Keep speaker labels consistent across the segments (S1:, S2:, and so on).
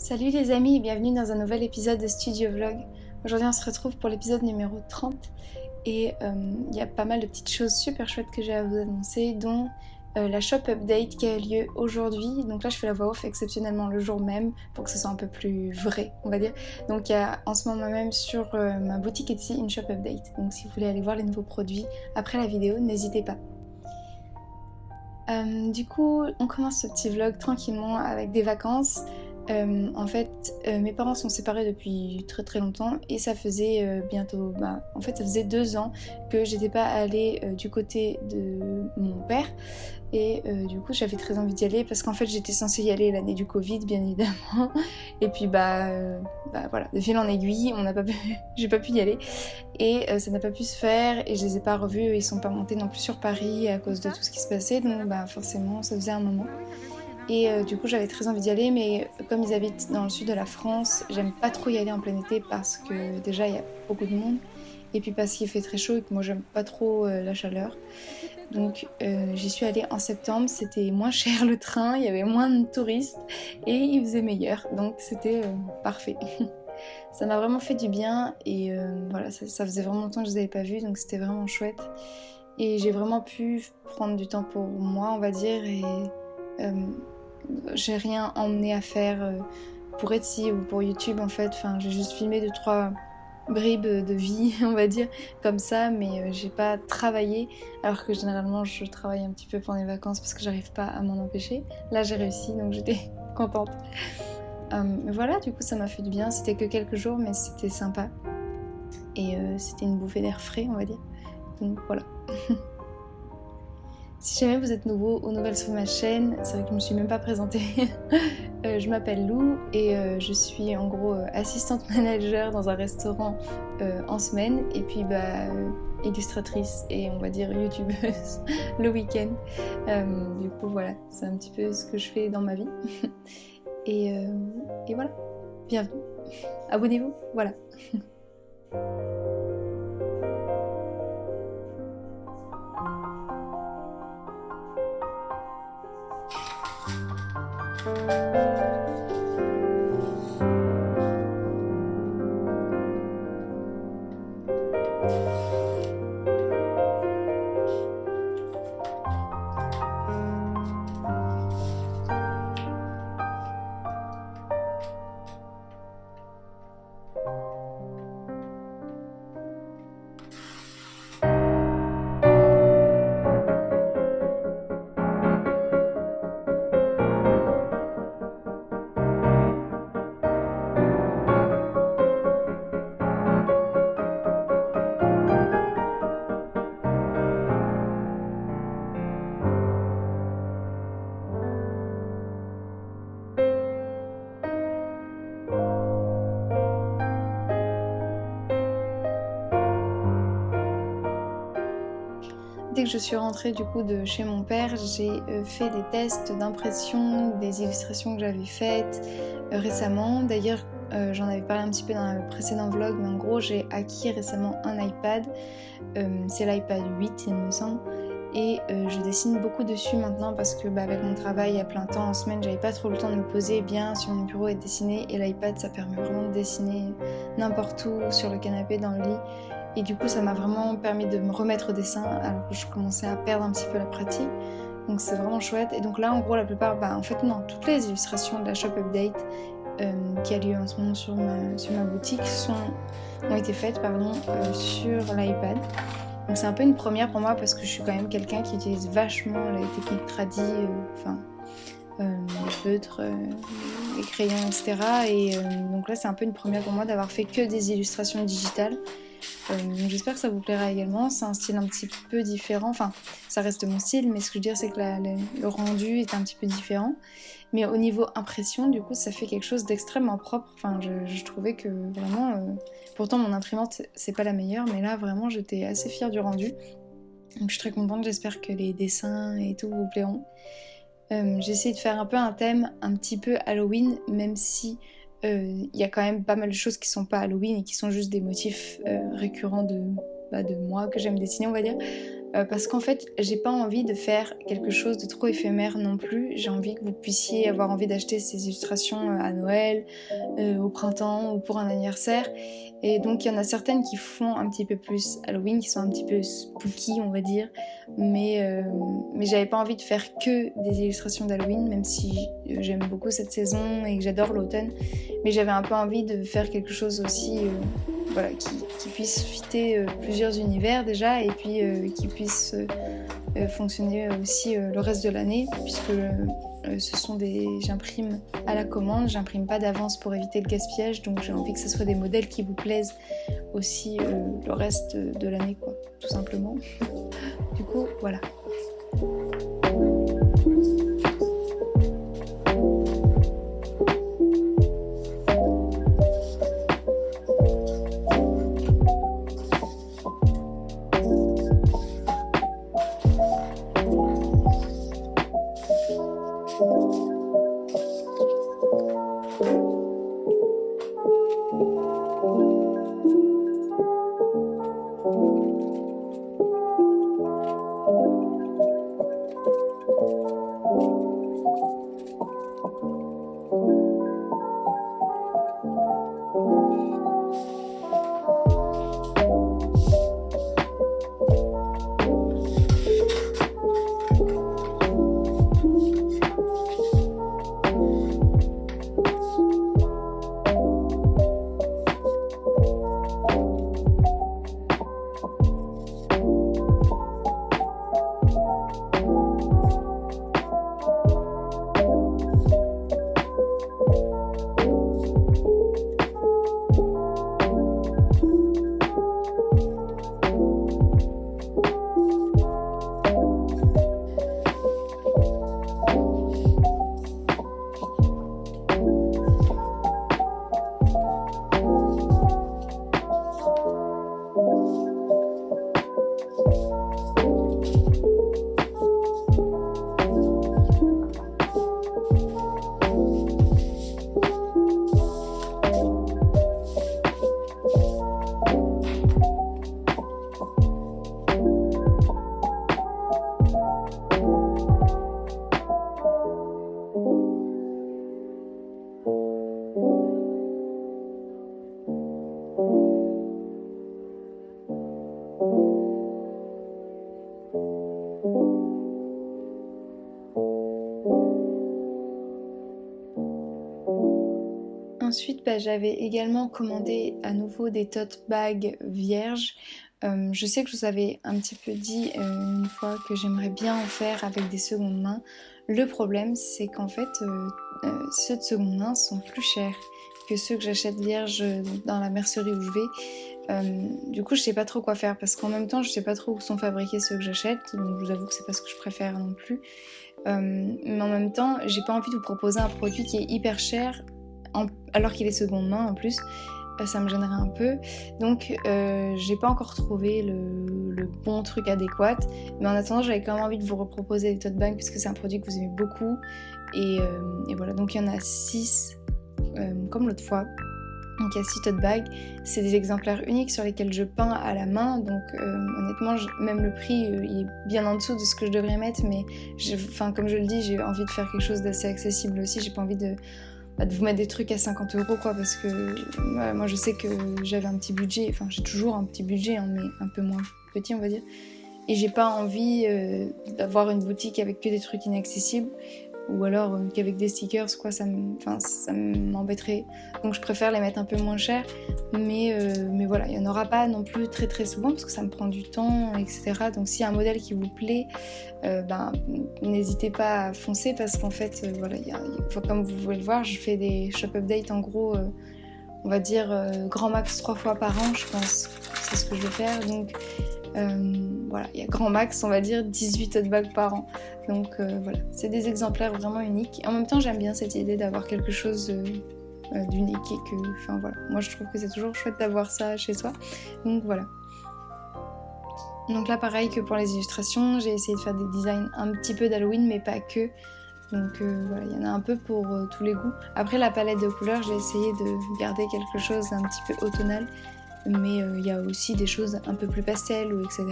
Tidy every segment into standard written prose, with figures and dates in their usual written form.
S1: Salut les amis et bienvenue dans un nouvel épisode de Studio Vlog. Aujourd'hui on se retrouve pour l'épisode numéro 30 et il y a pas mal de petites choses super chouettes que j'ai à vous annoncer, dont la shop update qui a lieu aujourd'hui. Donc là je fais la voix off exceptionnellement le jour même pour que ce soit un peu plus vrai, on va dire. Donc il y a en ce moment même sur ma boutique Etsy une shop update. Donc si vous voulez aller voir les nouveaux produits après la vidéo, n'hésitez pas. Du coup on commence ce petit vlog tranquillement avec des vacances. Mes parents sont séparés depuis très très longtemps et ça faisait ça faisait 2 ans que j'étais pas allée du côté de mon père et du coup j'avais très envie d'y aller parce qu'en fait j'étais censée y aller l'année du Covid bien évidemment et puis voilà, de fil en aiguille j'ai pas pu y aller et ça n'a pas pu se faire et je les ai pas revus, ils sont pas montés non plus sur Paris à cause de tout ce qui se passait, donc forcément ça faisait un moment. Et du coup j'avais très envie d'y aller, mais comme ils habitent dans le sud de la France, j'aime pas trop y aller en plein été parce que déjà il y a beaucoup de monde et puis parce qu'il fait très chaud et que moi j'aime pas trop la chaleur. Donc j'y suis allée en septembre, c'était moins cher le train, il y avait moins de touristes et il faisait meilleur, donc c'était parfait. Ça m'a vraiment fait du bien et voilà, ça faisait vraiment longtemps que je les avais pas vus, donc c'était vraiment chouette. Et j'ai vraiment pu prendre du temps pour moi, on va dire, et j'ai rien emmené à faire pour Etsy ou pour YouTube en fait. Enfin, j'ai juste filmé 2-3 bribes de vie, on va dire, comme ça, mais j'ai pas travaillé, alors que généralement je travaille un petit peu pendant les vacances parce que j'arrive pas à m'en empêcher. Là j'ai réussi, donc j'étais contente. Voilà, du coup ça m'a fait du bien, c'était que quelques jours, mais c'était sympa. Et c'était une bouffée d'air frais, on va dire. Donc voilà. Si jamais vous êtes nouveau ou nouvelle sur ma chaîne, c'est vrai que je me suis même pas présentée. Je m'appelle Lou et je suis en gros assistante manager dans un restaurant en semaine et puis illustratrice et on va dire youtubeuse le week-end. Du coup voilà, c'est un petit peu ce que je fais dans ma vie. et voilà, bienvenue, abonnez-vous, voilà. Dès que je suis rentrée du coup de chez mon père, j'ai fait des tests d'impression des illustrations que j'avais faites récemment. D'ailleurs, j'en avais parlé un petit peu dans le précédent vlog, mais en gros, j'ai acquis récemment un iPad. C'est l'iPad 8, il me semble. Et je dessine beaucoup dessus maintenant parce que avec mon travail à plein temps en semaine, j'avais pas trop le temps de me poser bien sur mon bureau et de dessiner. Et l'iPad, ça permet vraiment de dessiner n'importe où, sur le canapé, dans le lit. Et du coup ça m'a vraiment permis de me remettre au dessin alors que je commençais à perdre un petit peu la pratique. Donc c'est vraiment chouette. Et donc là en gros la plupart, toutes les illustrations de la shop update qui a lieu en ce moment sur ma boutique ont été faites sur l'iPad. Donc c'est un peu une première pour moi parce que je suis quand même quelqu'un qui utilise vachement les techniques tradies, les feutres, les crayons, etc. Et donc là c'est un peu une première pour moi d'avoir fait que des illustrations digitales. Donc j'espère que ça vous plaira également. C'est un style un petit peu différent, enfin ça reste mon style, mais ce que je veux dire c'est que le rendu est un petit peu différent. Mais au niveau impression, du coup ça fait quelque chose d'extrêmement propre. Enfin je trouvais que vraiment, pourtant mon imprimante c'est pas la meilleure, mais là vraiment j'étais assez fière du rendu. Donc je suis très contente, j'espère que les dessins et tout vous plairont. J'ai essayé de faire un peu un thème un petit peu Halloween, même si il y a quand même pas mal de choses qui sont pas Halloween et qui sont juste des motifs récurrents de moi que j'aime dessiner, on va dire. parce qu'en fait j'ai pas envie de faire quelque chose de trop éphémère non plus. J'ai envie que vous puissiez avoir envie d'acheter ces illustrations à Noël, au printemps ou pour un anniversaire. Et donc il y en a certaines qui font un petit peu plus Halloween, qui sont un petit peu spooky on va dire, mais j'avais pas envie de faire que des illustrations d'Halloween, même si j'aime beaucoup cette saison et que j'adore l'automne, mais j'avais un peu envie de faire quelque chose aussi voilà, qui puisse fitter plusieurs univers déjà, et puis qui puisse fonctionner aussi le reste de l'année, puisque j'imprime à la commande, j'imprime pas d'avance pour éviter le gaspillage, donc j'ai envie que ce soit des modèles qui vous plaisent aussi le reste de l'année, quoi, tout simplement. Du coup, voilà. Ensuite, j'avais également commandé à nouveau des tote bags vierges. Je sais que je vous avais un petit peu dit une fois que j'aimerais bien en faire avec des secondes mains. Le problème, c'est qu'en fait, ceux de seconde main sont plus chers que ceux que j'achète vierges dans la mercerie où je vais. Du coup, je sais pas trop quoi faire, parce qu'en même temps, je sais pas trop où sont fabriqués ceux que j'achète, donc je vous avoue que c'est pas ce que je préfère non plus. Mais en même temps, j'ai pas envie de vous proposer un produit qui est hyper cher alors qu'il est seconde main en plus, ça me gênerait un peu. Donc j'ai pas encore trouvé le bon truc adéquat, mais en attendant j'avais quand même envie de vous reproposer des tote bags puisque c'est un produit que vous aimez beaucoup, et voilà, donc il y en a 6 comme l'autre fois. Donc il y a 6 tote bags, c'est des exemplaires uniques sur lesquels je peins à la main, donc honnêtement même le prix il est bien en dessous de ce que je devrais mettre, mais comme je le dis, j'ai envie de faire quelque chose d'assez accessible aussi, j'ai pas envie de vous mettre des trucs à 50 € quoi, parce que moi je sais que j'avais un petit budget, enfin j'ai toujours un petit budget, hein, mais un peu moins petit on va dire, et j'ai pas envie d'avoir une boutique avec que des trucs inaccessibles, ou alors qu'avec des stickers quoi, ça m'embêterait, donc je préfère les mettre un peu moins cher, mais voilà, il n'y en aura pas non plus très très souvent parce que ça me prend du temps, etc. Donc s'il y a un modèle qui vous plaît, n'hésitez pas à foncer, parce qu'en fait voilà, comme vous pouvez le voir, je fais des shop updates en gros, on va dire grand max 3 fois par an, je pense, c'est ce que je vais faire, donc voilà, il y a grand max on va dire 18 tote bags par an, donc voilà, c'est des exemplaires vraiment uniques. En même temps j'aime bien cette idée d'avoir quelque chose d'unique, et que, enfin voilà, moi je trouve que c'est toujours chouette d'avoir ça chez soi, donc voilà. Donc là pareil que pour les illustrations, j'ai essayé de faire des designs un petit peu d'Halloween mais pas que, donc voilà, il y en a un peu pour tous les goûts. Après la palette de couleurs, j'ai essayé de garder quelque chose d'un petit peu automnal, mais il y a aussi des choses un peu plus pastel ou etc.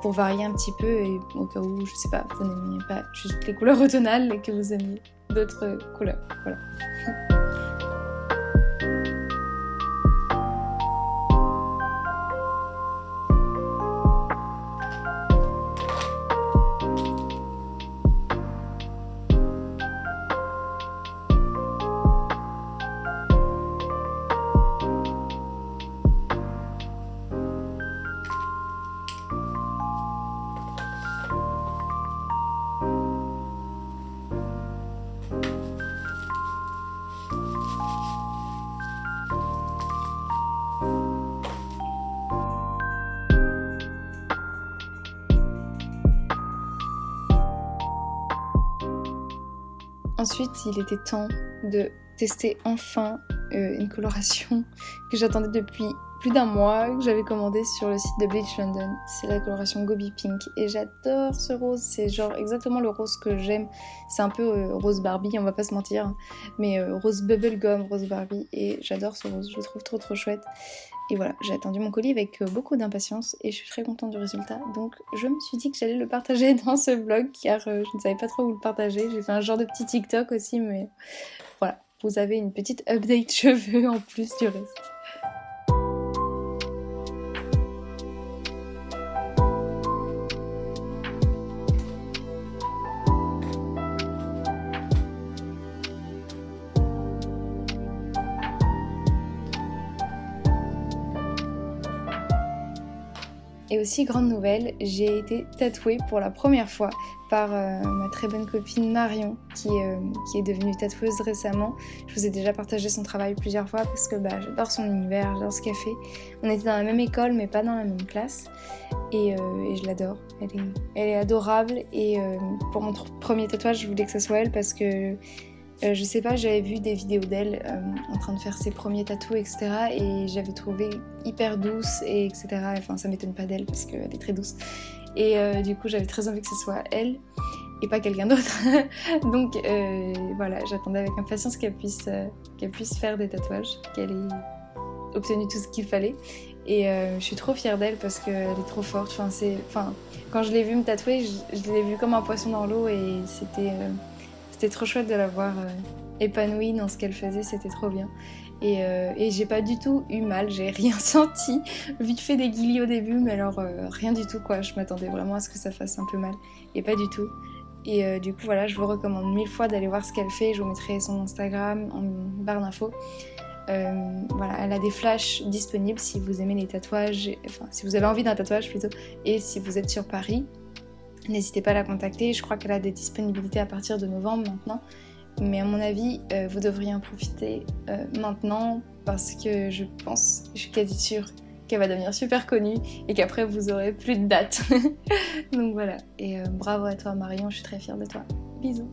S1: pour varier un petit peu et au cas où, je sais pas, vous n'aimiez pas juste les couleurs automnales et que vous aimiez d'autres couleurs. Voilà. Ensuite, il était temps de tester enfin une coloration que j'attendais depuis plus d'un mois, que j'avais commandée sur le site de Bleach London. C'est la coloration Gobi Pink et j'adore ce rose, c'est genre exactement le rose que j'aime. C'est un peu rose Barbie, on va pas se mentir, mais rose bubblegum, rose Barbie, et j'adore ce rose, je le trouve trop chouette. Et voilà, j'ai attendu mon colis avec beaucoup d'impatience et je suis très contente du résultat. Donc je me suis dit que j'allais le partager dans ce vlog car je ne savais pas trop où le partager. J'ai fait un genre de petit TikTok aussi, mais voilà, vous avez une petite update cheveux en plus du reste. Et aussi, grande nouvelle, j'ai été tatouée pour la première fois par ma très bonne copine Marion, qui est devenue tatoueuse récemment. Je vous ai déjà partagé son travail plusieurs fois parce que j'adore son univers, j'adore ce qu'elle fait. On était dans la même école mais pas dans la même classe. Et je l'adore, elle est adorable. Et pour mon premier tatouage, je voulais que ça soit elle parce que je sais pas, j'avais vu des vidéos d'elle en train de faire ses premiers tatous, etc. Et j'avais trouvé hyper douce, et etc. Enfin, ça m'étonne pas d'elle parce qu'elle est très douce. Et du coup, j'avais très envie que ce soit elle et pas quelqu'un d'autre. Donc voilà, j'attendais avec impatience qu'elle puisse faire des tatouages, qu'elle ait obtenu tout ce qu'il fallait. Et je suis trop fière d'elle parce qu'elle est trop forte. Quand je l'ai vue me tatouer, je l'ai vue comme un poisson dans l'eau et c'était trop chouette de la voir épanouie dans ce qu'elle faisait, c'était trop bien. Et j'ai pas du tout eu mal, j'ai rien senti. Vite fait des guillis au début, mais alors rien du tout quoi. Je m'attendais vraiment à ce que ça fasse un peu mal, et pas du tout. Et du coup voilà, je vous recommande 1000 fois d'aller voir ce qu'elle fait. Je vous mettrai son Instagram en barre d'infos. Voilà, elle a des flashs disponibles si vous aimez les tatouages, enfin si vous avez envie d'un tatouage plutôt, et si vous êtes sur Paris. N'hésitez pas à la contacter, je crois qu'elle a des disponibilités à partir de novembre maintenant. Mais à mon avis, vous devriez en profiter maintenant parce que je suis quasi sûre qu'elle va devenir super connue et qu'après vous aurez plus de dates. Donc voilà, et bravo à toi Marion, je suis très fière de toi. Bisous.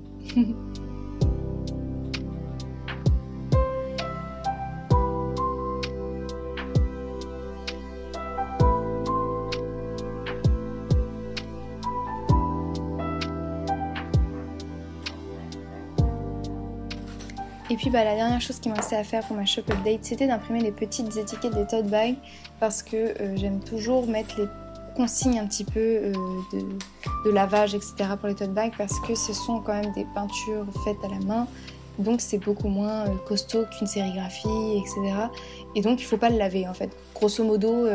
S1: Et puis la dernière chose qui me restait à faire pour ma shop update, c'était d'imprimer les petites étiquettes des tote bags parce que j'aime toujours mettre les consignes un petit peu de lavage, etc. pour les tote bags parce que ce sont quand même des peintures faites à la main, donc c'est beaucoup moins costaud qu'une sérigraphie, etc. Et donc il faut pas le laver en fait. Grosso modo,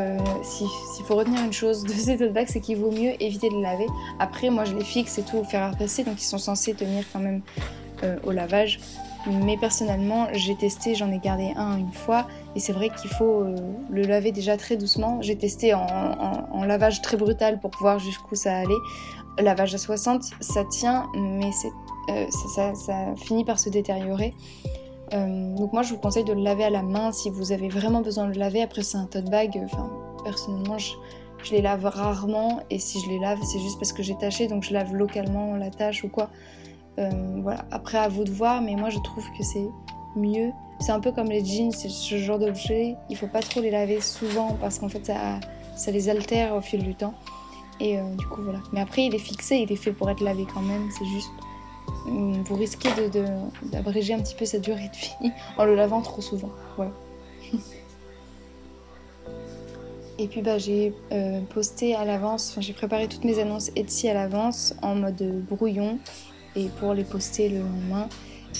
S1: s'il faut retenir une chose de ces tote bags, c'est qu'il vaut mieux éviter de le laver. Après moi je les fixe et tout au fer à repasser, donc ils sont censés tenir quand même au lavage. Mais personnellement, j'ai testé, j'en ai gardé un une fois et c'est vrai qu'il faut le laver déjà très doucement. J'ai testé en lavage très brutal pour voir jusqu'où ça allait. Lavage à 60, ça tient, mais ça finit par se détériorer. Donc moi, je vous conseille de le laver à la main si vous avez vraiment besoin de le laver. Après, c'est un tote bag. Personnellement, je les lave rarement et si je les lave, c'est juste parce que j'ai taché, donc je lave localement la tache ou quoi. Voilà, après à vous de voir, mais moi je trouve que c'est mieux. C'est un peu comme les jeans, c'est ce genre d'objet, il faut pas trop les laver souvent parce qu'en fait ça les altère au fil du temps. Et du coup voilà. Mais après il est fixé, il est fait pour être lavé quand même, c'est juste vous risquez d'abréger un petit peu sa durée de vie en le lavant trop souvent. Voilà. Et puis j'ai posté à l'avance, enfin j'ai préparé toutes mes annonces Etsy à l'avance en mode brouillon et pour les poster le lendemain.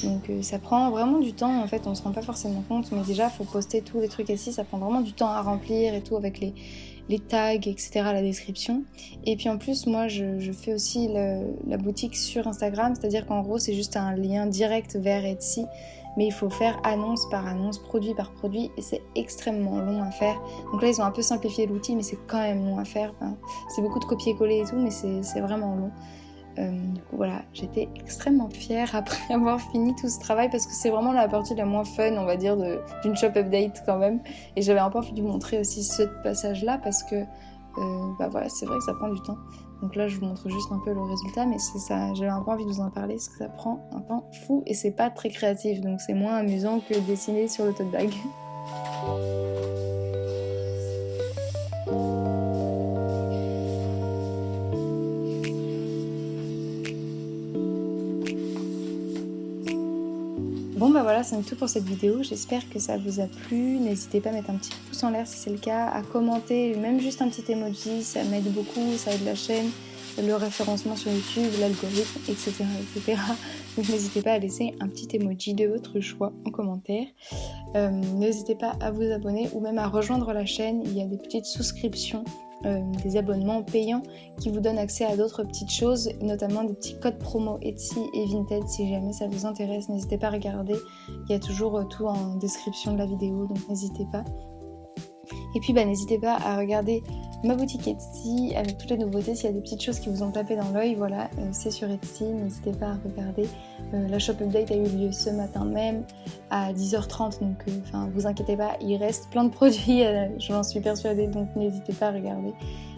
S1: Donc ça prend vraiment du temps en fait, on se rend pas forcément compte, mais déjà faut poster tous les trucs Etsy, ça prend vraiment du temps à remplir et tout avec les tags, etc., la description. Et puis en plus moi je fais aussi la boutique sur Instagram, c'est-à-dire qu'en gros c'est juste un lien direct vers Etsy, mais il faut faire annonce par annonce, produit par produit, et c'est extrêmement long à faire. Donc là ils ont un peu simplifié l'outil, mais c'est quand même long à faire. Enfin, c'est beaucoup de copier-coller et tout, mais c'est vraiment long. Du coup voilà, j'étais extrêmement fière après avoir fini tout ce travail parce que c'est vraiment la partie la moins fun, on va dire, d'une shop update quand même. Et j'avais un peu envie de vous montrer aussi ce passage là parce que voilà, c'est vrai que ça prend du temps. Donc là je vous montre juste un peu le résultat, mais c'est ça, j'avais un peu envie de vous en parler parce que ça prend un temps fou et c'est pas très créatif, donc c'est moins amusant que dessiner sur le tote bag. Bon voilà, c'est tout pour cette vidéo, j'espère que ça vous a plu, n'hésitez pas à mettre un petit pouce en l'air si c'est le cas, à commenter, même juste un petit emoji, ça m'aide beaucoup, ça aide la chaîne, le référencement sur YouTube, l'algorithme, etc., etc. Donc n'hésitez pas à laisser un petit emoji de votre choix en commentaire. N'hésitez pas à vous abonner ou même à rejoindre la chaîne, il y a des petites souscriptions, des abonnements payants qui vous donnent accès à d'autres petites choses, notamment des petits codes promo Etsy et Vinted. Si jamais ça vous intéresse, n'hésitez pas à regarder, il y a toujours tout en description de la vidéo, donc n'hésitez pas. Et puis n'hésitez pas à regarder ma boutique Etsy avec toutes les nouveautés. S'il y a des petites choses qui vous ont tapé dans l'œil, voilà, c'est sur Etsy, n'hésitez pas à regarder. La shop update a eu lieu ce matin même à 10h30, donc vous inquiétez pas, il reste plein de produits, j'en suis persuadée, donc n'hésitez pas à regarder,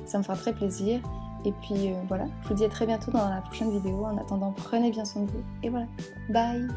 S1: ça me fera très plaisir. Et puis voilà, je vous dis à très bientôt dans la prochaine vidéo. En attendant, prenez bien soin de vous et voilà, bye.